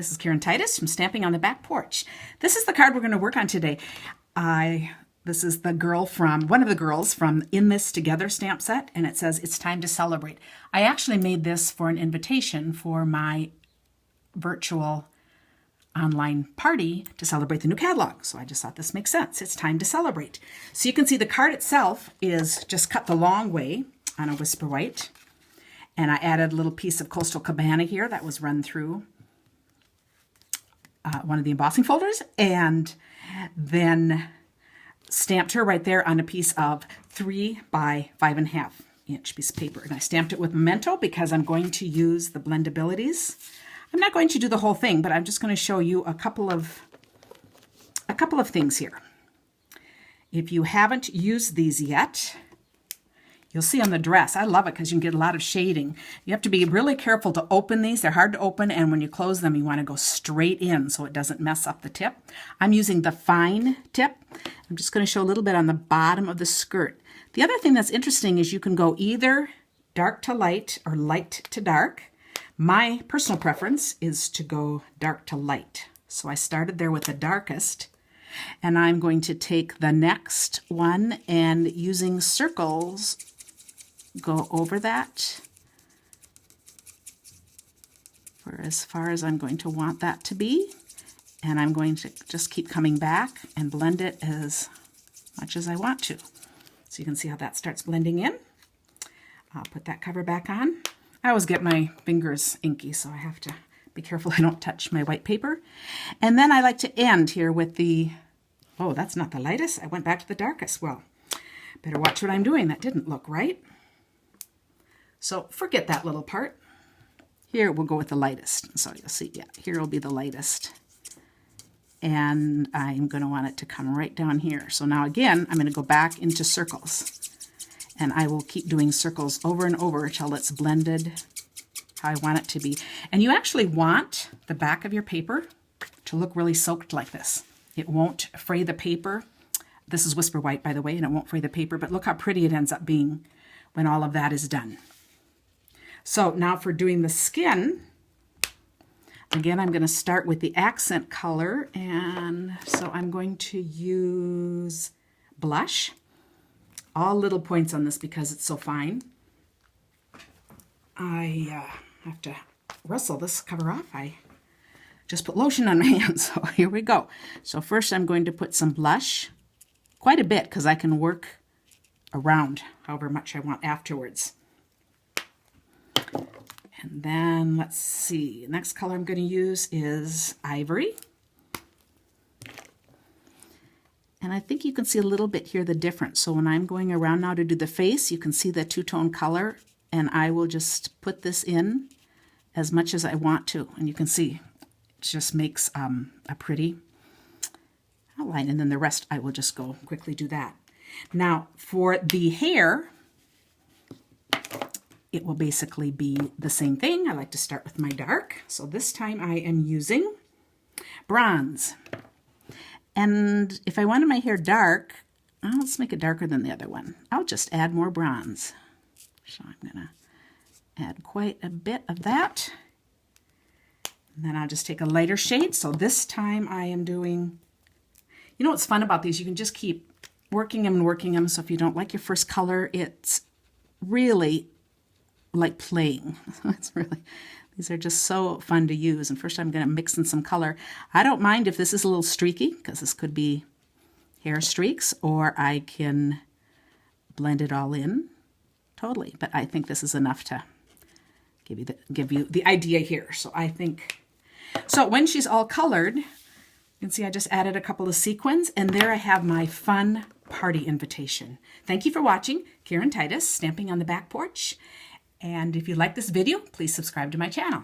this is Karen Titus from Stamping on the Back Porch. This is the card we're going to work on today. This is the girl from, one of the girls from In This Together stamp set, and it says, "It's time to celebrate." I actually made this for an invitation for my virtual online party to celebrate the new catalog. So I just thought this makes sense. It's time to celebrate. So you can see the card itself is just cut the long way on a Whisper White. And I added a little piece of Coastal Cabana here that was run through one of the embossing folders, and then stamped her right there on a piece of 3 by 5.5 inch piece of paper. And I stamped it with Memento because I'm going to use the Blendabilities. I'm not going to do the whole thing, but I'm just going to show you a couple of things here. If you haven't used these yet, you'll see on the dress, I love it because you can get a lot of shading. You have to be really careful to open these. They're hard to open, and when you close them, you want to go straight in so it doesn't mess up the tip. I'm using the fine tip. I'm just going to show a little bit on the bottom of the skirt. The other thing that's interesting is you can go either dark to light or light to dark. My personal preference is to go dark to light. So I started there with the darkest, and I'm going to take the next one and using circles, go over that for as far as I'm going to want that to be. And I'm going to just keep coming back and blend it as much as I want to. So you can see how that starts blending in. I'll put that cover back on. I always get my fingers inky, so I have to be careful I don't touch my white paper. And then I like to end here with the, oh, that's not the lightest. I went back to the darkest. Well, better watch what I'm doing. That didn't look right. So forget that little part. Here we'll go with the lightest. So you'll see, yeah, here will be the lightest. And I'm going to want it to come right down here. So now again, I'm going to go back into circles. And I will keep doing circles over and over until it's blended how I want it to be. And you actually want the back of your paper to look really soaked like this. It won't fray the paper. This is Whisper White, by the way, and it won't fray the paper, but look how pretty it ends up being when all of that is done. So now for doing the skin, again, I'm going to start with the accent color, and so I'm going to use blush. All little points on this because it's so fine. I have to rustle this cover off. I just put lotion on my hands, so here we go. So first I'm going to put some blush, quite a bit because I can work around however much I want afterwards. And then let's see, the next color I'm going to use is Ivory. And I think you can see a little bit here the difference. So when I'm going around now to do the face, you can see the two-tone color, and I will just put this in as much as I want to. And you can see it just makes a pretty outline, and then the rest I will just go quickly do that. Now for the hair, it will basically be the same thing. I like to start with my dark. So this time I am using bronze. And if I wanted my hair dark, well, let's make it darker than the other one. I'll just add more bronze. So I'm going to add quite a bit of that. And then I'll just take a lighter shade. So this time I am doing, you know what's fun about these? You can just keep working them and working them. So if you don't like your first color, it's really like playing. It's really, these are just so fun to use. And first I'm going to mix in some color. I don't mind if this is a little streaky because this could be hair streaks, or I can blend it all in totally. But I think this is enough to give you the idea here. So I think, so when she's all colored, you can see I just added a couple of sequins, and there I have my fun party invitation. Thank you for watching. Karen Titus, Stamping on the Back Porch. And if you like this video, please subscribe to my channel.